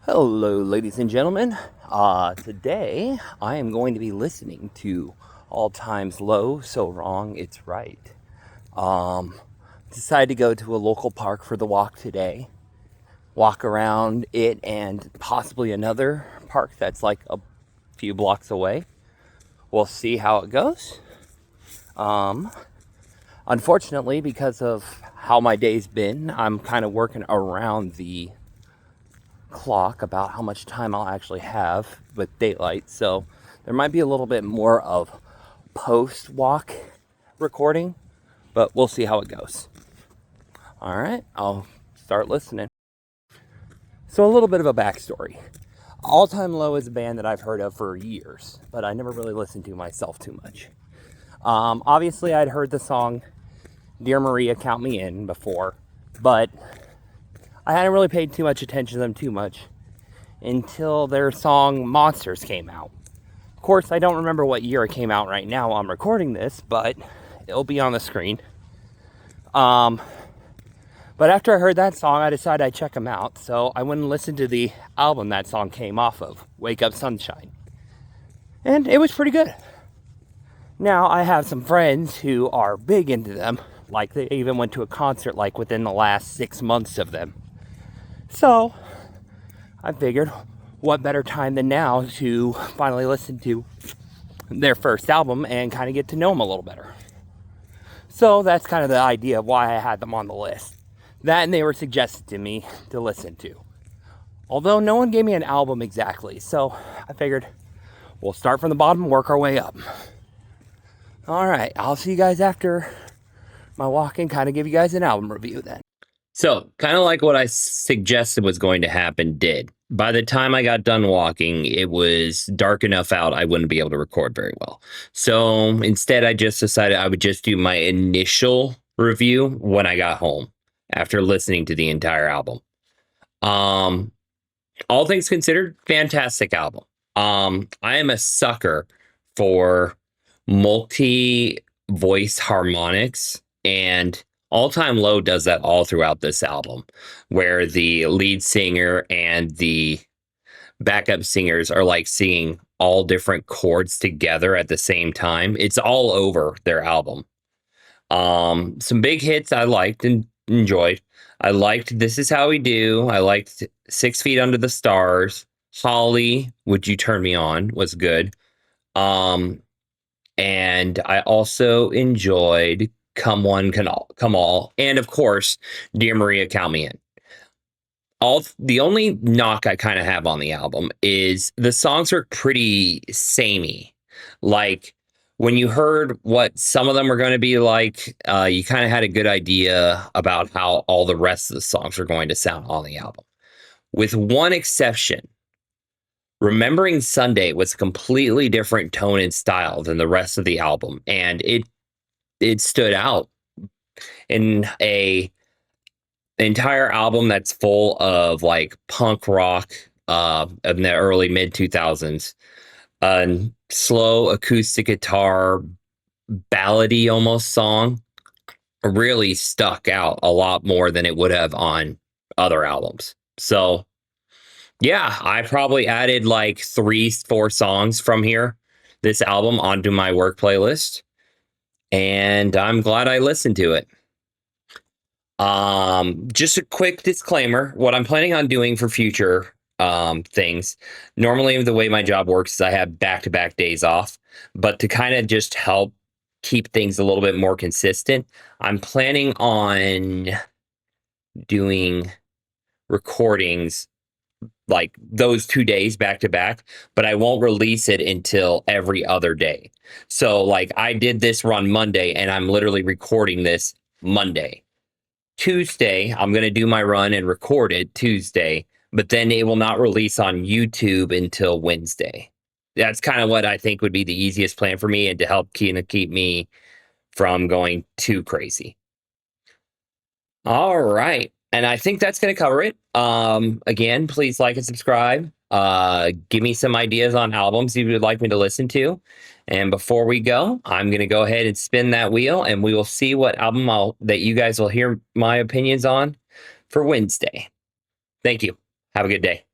Hello, ladies and gentlemen. Today I am going to be listening to All Times Low, So Wrong, It's Right. Um, Decided to go to a local park for the walk today. Walk around it and possibly another park that's like a few blocks away. We'll see how it goes. Um, Unfortunately, because of how my day's been, I'm kind of working around the clock about how much time I'll actually have with daylight. So there might be a little bit more of post walk recording, but we'll see how it goes. All right, I'll start listening. So, a little bit of a backstory. All Time Low is a band that I've heard of for years, but I never really listened to myself too much. Obviously, I'd heard the song Dear Maria, Count Me In before, but I hadn't really paid too much attention to them too much until their song Monsters came out. Of course, I don't remember what year it came out right now while I'm recording this, but it'll be on the screen. But after I heard that song, I decided I'd check them out. So I went and listened to the album that song came off of, Wake Up Sunshine. And it was pretty good. Now, I have some friends who are big into them. Like, they even went to a concert, like, within the last 6 months of them. So, I figured, what better time than now to finally listen to their first album and kind of get to know them a little better. So that's kind of the idea of why I had them on the list. That and they were suggested to me to listen to. Although no one gave me an album exactly, so I figured we'll start from the bottom and work our way up. Alright, I'll see you guys after my walk and kind of give you guys an album review then. So, kind of like what I suggested was going to happen did. By the time I got done walking, it was dark enough out I wouldn't be able to record very well. So, instead, I just decided I would just do my initial review when I got home after listening to the entire album. All things considered, fantastic album. I am a sucker for multi voice harmonics, and All Time Low does that all throughout this album, where the lead singer and the backup singers are like singing all different chords together at the same time. It's all over their album. Some big hits I liked and enjoyed. I liked This Is How We Do. I liked 6 Feet Under the Stars. Holly, Would You Turn Me On was good. And I also enjoyed Come One, Come All, and of course, Dear Maria, Count Me In. The only knock I kind of have on the album is the songs are pretty samey. Like, when you heard what some of them were going to be like, you kind of had a good idea about how all the rest of the songs are going to sound on the album. With one exception, Remembering Sunday was a completely different tone and style than the rest of the album, and it stood out in a entire album that's full of like punk rock in the early mid 2000s, slow acoustic guitar ballady almost song really stuck out a lot more than it would have on other albums. So yeah, I probably added like 3-4 songs from this album onto my work playlist, and I'm glad I listened to it. Just a quick disclaimer, what I'm planning on doing for future things. Normally the way my job works is I have back-to-back days off, but to kind of just help keep things a little bit more consistent, I'm planning on doing recordings like those 2 days back to back, but I won't release it until every other day. So like I did this run Monday and I'm literally recording this Monday. Tuesday, I'm going to do my run and record it Tuesday, but then it will not release on YouTube until Wednesday. That's kind of what I think would be the easiest plan for me and to help keep me from going too crazy. All right. And I think that's going to cover it. Again, please like and subscribe. Give me some ideas on albums you would like me to listen to. And before we go, I'm going to go ahead and spin that wheel, and we will see what album that you guys will hear my opinions on for Wednesday. Thank you. Have a good day.